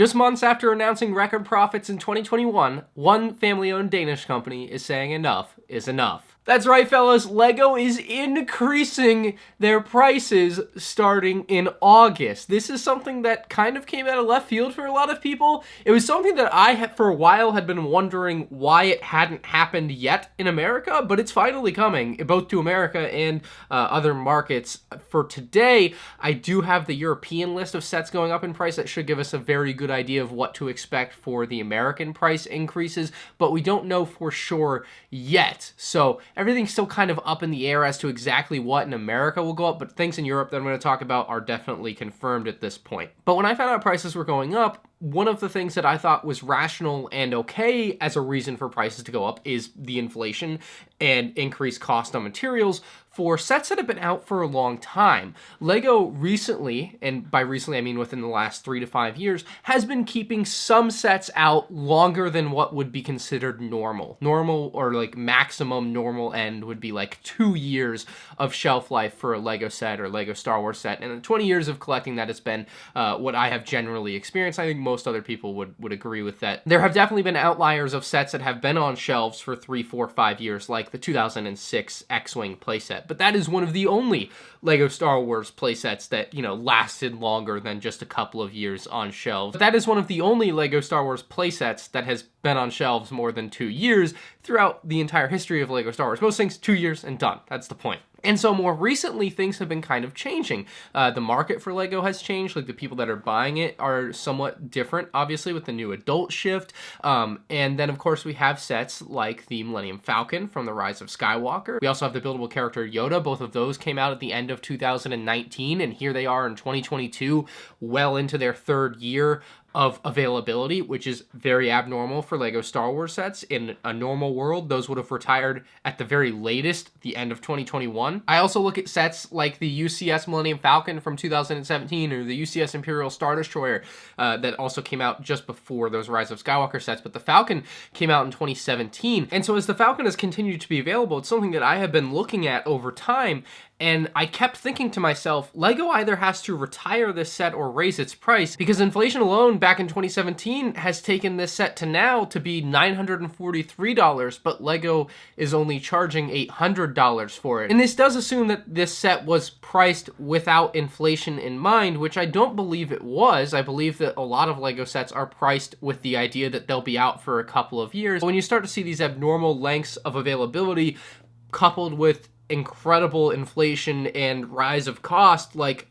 Just months after announcing record profits in 2021, one family-owned Danish company is saying enough is enough. That's right, fellas, LEGO is increasing their prices starting in August. This is something that kind of came out of left field for a lot of people. It was something that I had, for a while, had been wondering why it hadn't happened yet in America, but it's finally coming, both to America and other markets. For today, I do have the European list of sets going up in price that should give us a very good idea of what to expect for the American price increases, but we don't know for sure yet. So everything's still kind of up in the air as to exactly what in America will go up, but things in Europe that I'm going to talk about are definitely confirmed at this point. But when I found out prices were going up, one of the things that I thought was rational and okay as a reason for prices to go up is the inflation and increased cost on materials for sets that have been out for a long time. LEGO recently, and by recently I mean within the last 3 to 5 years, has been keeping some sets out longer than what would be considered normal. Normal, or like maximum normal end, would be like 2 years of shelf life for a LEGO set or LEGO Star Wars set, and in 20 years of collecting, that has been what I have generally experienced. I think most other people would agree with that. There have definitely been outliers of sets that have been on shelves for 3, 4, 5 years, like the 2006 X-Wing playset, but that is one of the only LEGO Star Wars playsets that, you know, lasted longer than just a couple of years on shelves. That is one of the only LEGO Star Wars playsets that has been on shelves more than 2 years throughout the entire history of LEGO Star Wars. Most things, 2 years and done. That's the point. And so more recently, things have been kind of changing. The market for LEGO has changed. Like, the people that are buying it are somewhat different, obviously, with the new adult shift. And then, of course, we have sets like the Millennium Falcon from The Rise of Skywalker. We also have the buildable character Yoda. Both of those came out at the end of 2019, and here they are in 2022, well into their 3rd year of availability, which is very abnormal for LEGO Star Wars sets. In a normal world, those would have retired at the very latest, the end of 2021. I also look at sets like the UCS Millennium Falcon from 2017, or the UCS Imperial Star Destroyer that also came out just before those Rise of Skywalker sets, but the Falcon came out in 2017. And so as the Falcon has continued to be available, it's something that I have been looking at over time, and I kept thinking to myself, LEGO either has to retire this set or raise its price, because inflation alone back in 2017 has taken this set to now to be $943, but LEGO is only charging $800 for it. And this does assume that this set was priced without inflation in mind, which I don't believe it was. I believe that a lot of LEGO sets are priced with the idea that they'll be out for a couple of years. But when you start to see these abnormal lengths of availability coupled with incredible inflation and rise of cost, like,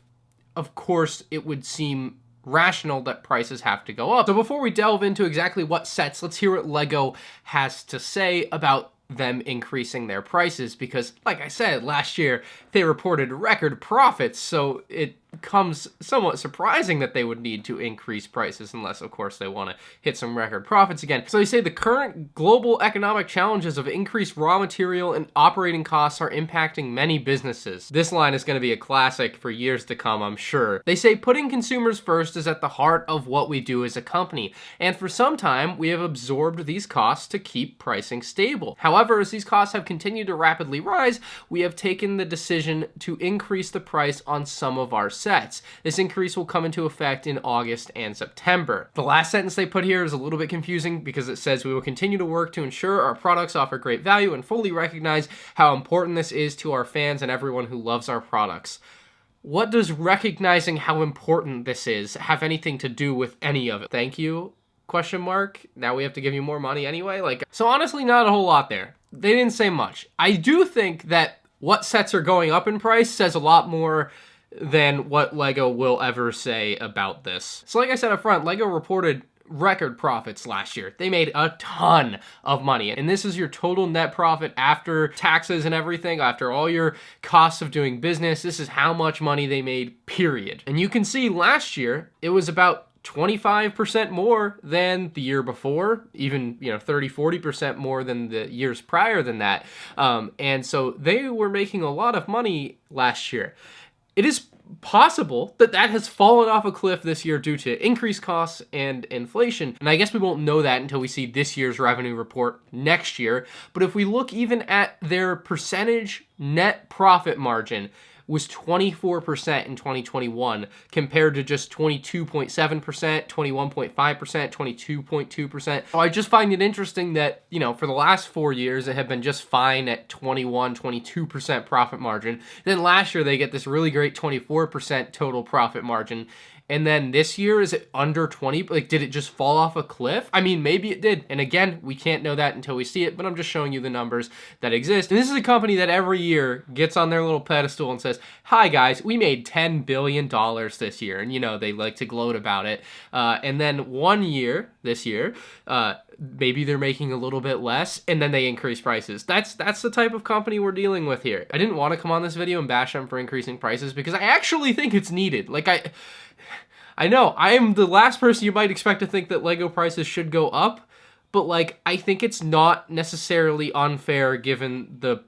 of course it would seem rational that prices have to go up. So before we delve into exactly what sets, let's hear what LEGO has to say about them increasing their prices, because like I said, last year they reported record profits, so it comes somewhat surprising that they would need to increase prices, unless of course they want to hit some record profits again. So they say the current global economic challenges of increased raw material and operating costs are impacting many businesses. This line is going to be a classic for years to come, I'm sure. They say putting consumers first is at the heart of what we do as a company, and for some time we have absorbed these costs to keep pricing stable. However, as these costs have continued to rapidly rise, we have taken the decision to increase the price on some of our sets. This increase will come into effect in August and September. The last sentence they put here is a little bit confusing because it says we will continue to work to ensure our products offer great value and fully recognize how important this is to our fans and everyone who loves our products. What does recognizing how important this is have anything to do with any of it? Thank you? Question mark? Now we have to give you more money anyway? Like, so honestly, not a whole lot there. They didn't say much. I do think that what sets are going up in price says a lot more than what LEGO will ever say about this. So like I said up front, LEGO reported record profits last year. They made a ton of money, and this is your total net profit after taxes and everything, after all your costs of doing business. This is how much money they made, period. And you can see last year, it was about 25% more than the year before, even, 30-40% more than the years prior than that. And so they were making a lot of money last year. It is possible that that has fallen off a cliff this year due to increased costs and inflation. And I guess we won't know that until we see this year's revenue report next year. But if we look even at their percentage net profit margin, was 24% in 2021 compared to just 22.7%, 21.5%, 22.2%. So I just find it interesting that, you know, for the last 4 years, it had been just fine at 21, 22% profit margin. Then last year, they get this really great 24% total profit margin. And then this year, is it under 20? Like, did it just fall off a cliff? I mean, maybe it did. And again, we can't know that until we see it, but I'm just showing you the numbers that exist. And this is a company that every year gets on their little pedestal and says, hi guys, we made $10 billion this year. And you know, they like to gloat about it. And then one year, this year, maybe they're making a little bit less, and then they increase prices. That's the type of company we're dealing with here. I didn't want to come on this video and bash them for increasing prices because I actually think it's needed. Like, I know, I am the last person you might expect to think that Lego prices should go up, but like, I think it's not necessarily unfair given the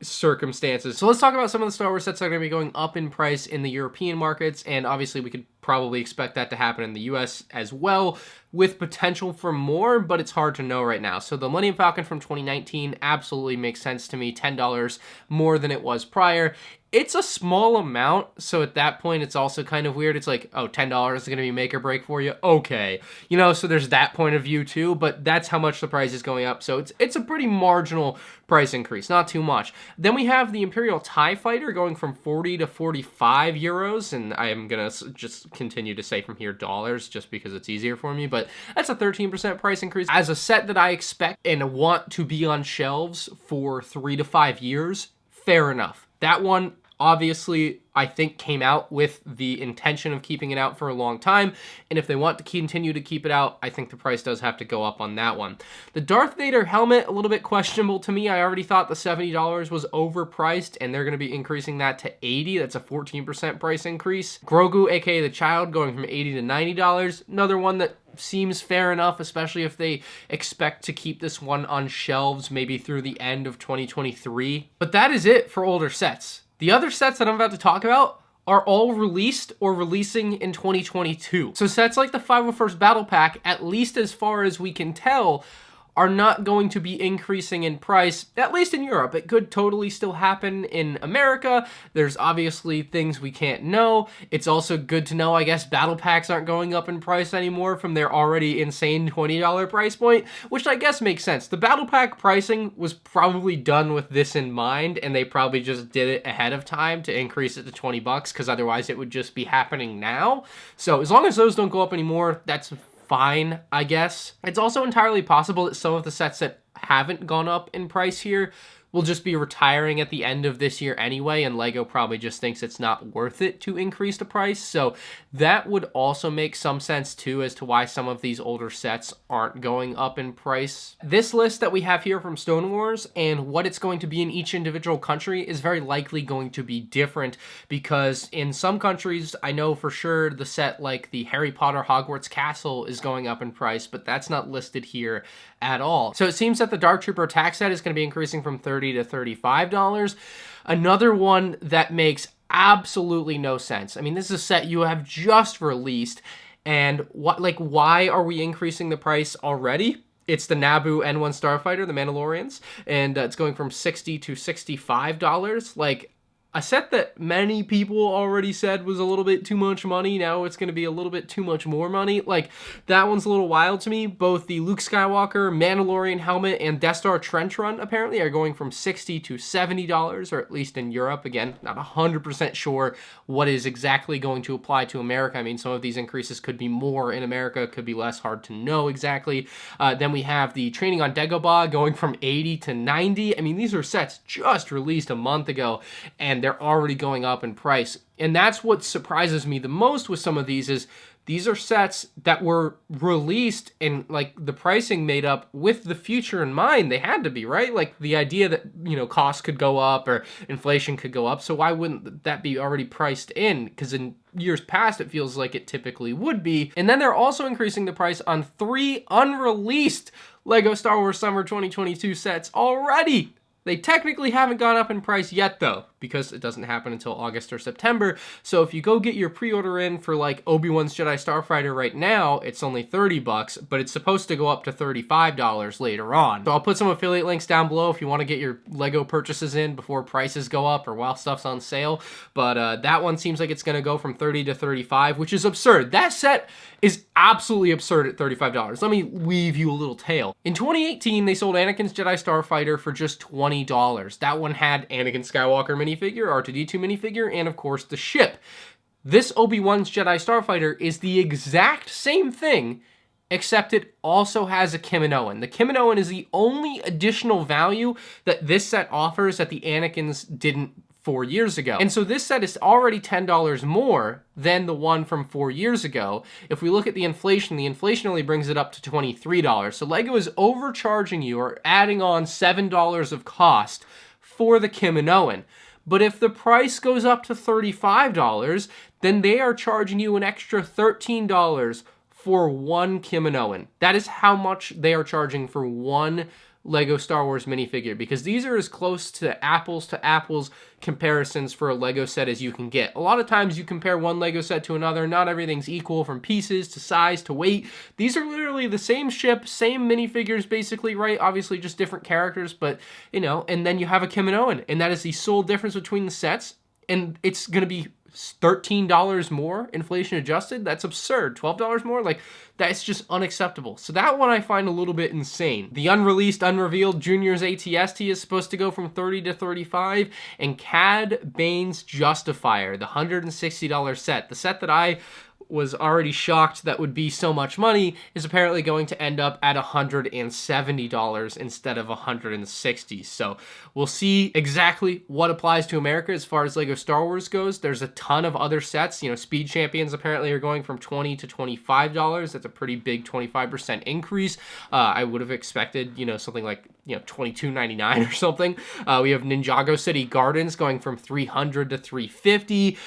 circumstances. So let's talk about some of the Star Wars sets that are going to be going up in price in the European markets, and obviously we could probably expect that to happen in the US as well, with potential for more, but it's hard to know right now. So the Millennium Falcon from 2019 absolutely makes sense to me, $10 more than it was prior. It's a small amount, so at that point, it's also kind of weird. It's like, oh, $10 is going to be make or break for you? Okay. You know, so there's that point of view too, but that's how much the price is going up. So it's a pretty marginal price increase, not too much. Then we have the Imperial TIE Fighter going from 40 to 45 euros, and I am going to just continue to say from here dollars just because it's easier for me, but that's a 13% price increase. As a set that I expect and want to be on shelves for 3 to 5 years, fair enough. That one, obviously, I think came out with the intention of keeping it out for a long time, and if they want to continue to keep it out, I think the price does have to go up on that one. The Darth Vader helmet, a little bit questionable to me. I already thought the $70 was overpriced, and they're going to be increasing that to $80. That's a 14% price increase. Grogu, aka the Child, going from $80 to $90. Another one that seems fair enough, especially if they expect to keep this one on shelves maybe through the end of 2023. But that is it for older sets. The other sets that I'm about to talk about are all released or releasing in 2022. So sets like the 501st Battle Pack, at least as far as we can tell, are not going to be increasing in price, at least in Europe. It could totally still happen in America. There's obviously things we can't know. It's also good to know, I guess, battle packs aren't going up in price anymore from their already insane $20 price point, which I guess makes sense. The battle pack pricing was probably done with this in mind, and they probably just did it ahead of time to increase it to 20 bucks, because otherwise it would just be happening now. So as long as those don't go up anymore, that's fine, I guess. It's also entirely possible that some of the sets that haven't gone up in price here will just be retiring at the end of this year anyway, and Lego probably just thinks it's not worth it to increase the price. So that would also make some sense too as to why some of these older sets aren't going up in price. This list that we have here from Stone Wars and what it's going to be in each individual country is very likely going to be different, because in some countries, I know for sure the set like the Harry Potter Hogwarts Castle is going up in price, but that's not listed here at all. So it seems that the Dark Trooper attack set is going to be increasing from $30 to $35. Another one that makes absolutely no sense. I mean, this is a set you have just released, and why are we increasing the price already? It's the Naboo N1 Starfighter, the Mandalorians, and it's going from $60 to $65. Like, a set that many people already said was a little bit too much money, now it's going to be a little bit too much more money. Like, that one's a little wild to me. Both the Luke Skywalker Mandalorian helmet and Death Star Trench Run apparently are going from $60 to $70, or at least in Europe. Again, not 100% sure what is exactly going to apply to America. I mean, some of these increases could be more in America, could be less, hard to know exactly. Then we have the Training on Dagobah going from $80 to $90. I mean, these are sets just released a month ago, and they're already going up in price. And that's what surprises me the most with some of these is these are sets that were released and like the pricing made up with the future in mind. They had to be, right? Like the idea that, you know, costs could go up or inflation could go up. So why wouldn't that be already priced in? Because in years past, it feels like it typically would be. And then they're also increasing the price on 3 unreleased Lego Star Wars Summer 2022 sets already. They technically haven't gone up in price yet, though, because it doesn't happen until August or September. So if you go get your pre-order in for like Obi-Wan's Jedi Starfighter right now, it's only $30, but it's supposed to go up to $35 later on. So I'll put some affiliate links down below if you want to get your Lego purchases in before prices go up or while stuff's on sale. But that one seems like it's going to go from $30 to $35, which is absurd. That set is absolutely absurd at $35. Let me weave you a little tale. In 2018, they sold Anakin's Jedi Starfighter for just $20. That one had Anakin Skywalker minifigure, R2-D2 minifigure, and of course the ship. This Obi-Wan's Jedi Starfighter is the exact same thing, except it also has a Hmmmmm. The Hmmmmm is the only additional value that this set offers that the Anakins didn't 4 years ago. And so this set is already $10 more than the one from 4 years ago. If we look at the inflation only brings it up to $23. So Lego is overcharging you or adding on $7 of cost for the Hmmmmm. But if the price goes up to $35, then they are charging you an extra $13 for one Hmmmmm. That is how much they are charging for one Lego Star Wars minifigure, because these are as close to apples comparisons for a Lego set as you can get. A lot of times you compare one Lego set to another, not everything's equal from pieces to size to weight. These are literally the same ship, same minifigures basically, right? Obviously just different characters, but you know, and then you have a Hmmmmm, and that is the sole difference between the sets, and it's gonna be $13 more inflation adjusted. That's absurd. $12 more, like that's just unacceptable. So that one I find a little bit insane. The unreleased, unrevealed Junior's ATST is supposed to go from $30 to $35, and Cad Bane's Justifier, the $160 set, the set that I was already shocked that would be so much money, is apparently going to end up at $170 instead of $160. So we'll see exactly what applies to America as far as Lego Star Wars goes. There's a ton of other sets. You know, Speed Champions apparently are going from $20 to $25. That's a pretty big 25% increase. I would have expected, you know, something like, you know, $22.99 or something. We have Ninjago City Gardens going from $300 to $350.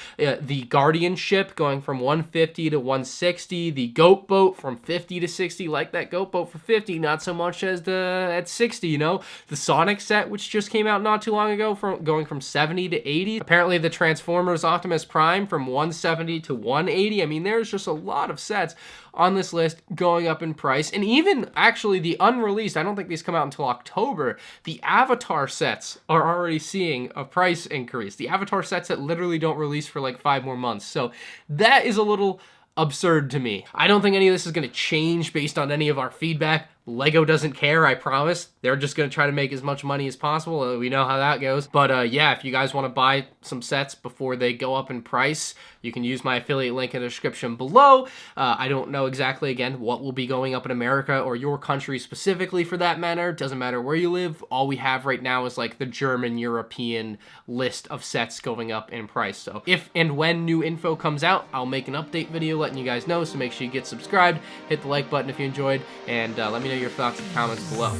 The Guardian ship going from $150 to $160. The Goat Boat from $50 to $60. Like that Goat Boat for $50, not so much as at $60. You know, the Sonic set, which just came out not too long ago, going from $70 to $80. Apparently, the Transformers Optimus Prime from $170 to $180. I mean, there's just a lot of sets on this list going up in price. And even actually the unreleased, I don't think these come out until October, the Avatar sets are already seeing a price increase. The Avatar sets that literally don't release for like 5 more months. So that is a little absurd to me. I don't think any of this is going to change based on any of our feedback. Lego doesn't care, I promise. They're just going to try to make as much money as possible. We know how that goes. But yeah, if you guys want to buy some sets before they go up in price, you can use my affiliate link in the description below. I don't know exactly, again, what will be going up in America or your country specifically for that matter. Doesn't matter where you live. All we have right now is like the German, European list of sets going up in price. So if and when new info comes out, I'll make an update video letting you guys know. So make sure you get subscribed, hit the like button if you enjoyed, and let me know your thoughts in the comments below.